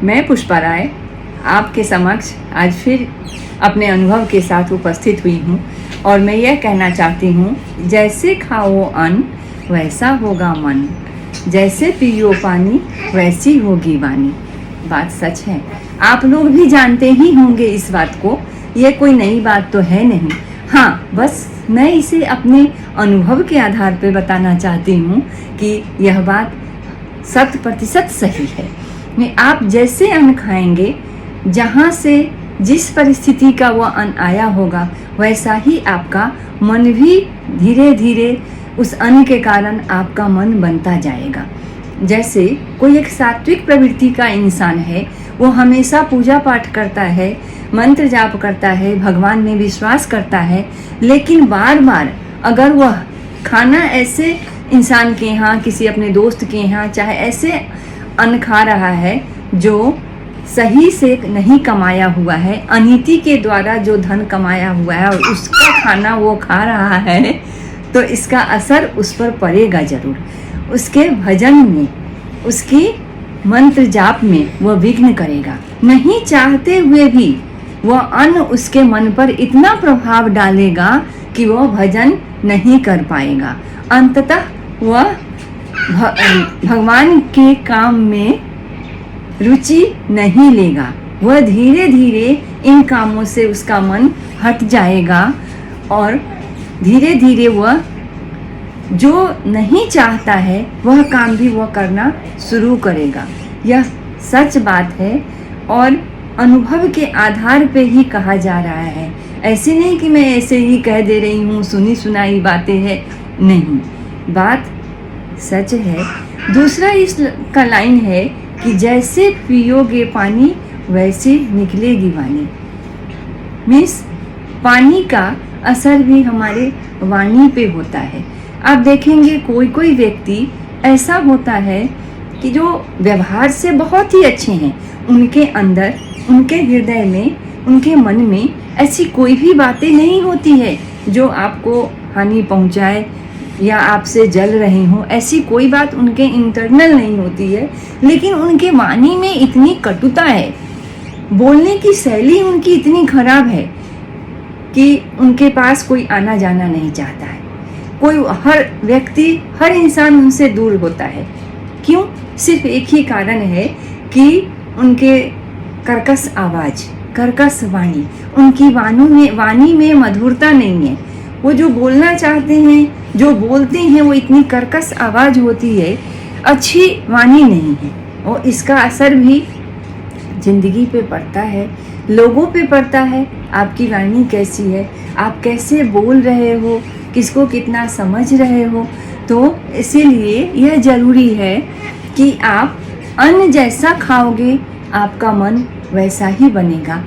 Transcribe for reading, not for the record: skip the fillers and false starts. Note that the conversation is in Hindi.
मैं पुष्पा राय आपके समक्ष आज फिर अपने अनुभव के साथ उपस्थित हुई हूँ और मैं यह कहना चाहती हूँ, जैसे खाओ अन्न वैसा होगा मन, जैसे पियो पानी वैसी होगी वाणी। बात सच है, आप लोग भी जानते ही होंगे इस बात को, यह कोई नई बात तो है नहीं। हाँ, बस मैं इसे अपने अनुभव के आधार पर बताना चाहती हूँ कि यह बात 100% सही है। आप जैसे अन्न खाएंगे, जहाँ से जिस परिस्थिति का वह अन्न आया होगा, वैसा ही आपका मन भी धीरे धीरे उस अन्न के कारण आपका मन बनता जाएगा। जैसे कोई एक सात्विक प्रवृत्ति का इंसान है, वो हमेशा पूजा पाठ करता है, मंत्र जाप करता है, भगवान में विश्वास करता है, लेकिन बार बार अगर वह खाना ऐसे इंसान के यहाँ, किसी अपने दोस्त के यहाँ, चाहे ऐसे अन्न खा रहा है जो सही से नहीं कमाया हुआ है, अनीति के द्वारा जो धन कमाया हुआ है और उसका खाना वो खा रहा है, तो इसका असर उस पर पड़ेगा जरूर। उसके भजन में, उसकी मंत्र जाप में वह विघ्न करेगा। नहीं चाहते हुए भी वह अन्न उसके मन पर इतना प्रभाव डालेगा कि वह भजन नहीं कर पाएगा। अंततः वह भगवान के काम में रुचि नहीं लेगा। वह धीरे धीरे इन कामों से उसका मन हट जाएगा और धीरे धीरे वह जो नहीं चाहता है वह काम भी वह करना शुरू करेगा। यह सच बात है और अनुभव के आधार पे ही कहा जा रहा है। ऐसे नहीं कि मैं ऐसे ही कह दे रही हूँ, सुनी सुनाई बातें हैं, नहीं, बात सच है। दूसरा इसका लाइन है कि जैसे पियोगे पानी वैसे निकलेगी वाणी। मीन्स पानी का असर भी हमारे वाणी पे होता है। आप देखेंगे कोई कोई व्यक्ति ऐसा होता है कि जो व्यवहार से बहुत ही अच्छे हैं, उनके अंदर, उनके हृदय में, उनके मन में ऐसी कोई भी बातें नहीं होती है जो आपको हानि पहुंचाए या आपसे जल रहे हों। ऐसी कोई बात उनके इंटरनल नहीं होती है, लेकिन उनके वाणी में इतनी कटुता है, बोलने की शैली उनकी इतनी खराब है कि उनके पास कोई आना जाना नहीं चाहता है। कोई, हर व्यक्ति, हर इंसान उनसे दूर होता है। क्यों? सिर्फ एक ही कारण है कि उनके कर्कश आवाज़, कर्कश वाणी, उनकी वाणी में मधुरता नहीं है। वो जो बोलना चाहते हैं, जो बोलते हैं, वो इतनी कर्कश आवाज़ होती है, अच्छी वाणी नहीं है। और इसका असर भी जिंदगी पे पड़ता है, लोगों पे पड़ता है। आपकी वाणी कैसी है, आप कैसे बोल रहे हो, किसको कितना समझ रहे हो। तो इसीलिए यह ज़रूरी है कि आप अन्न जैसा खाओगे, आपका मन वैसा ही बनेगा।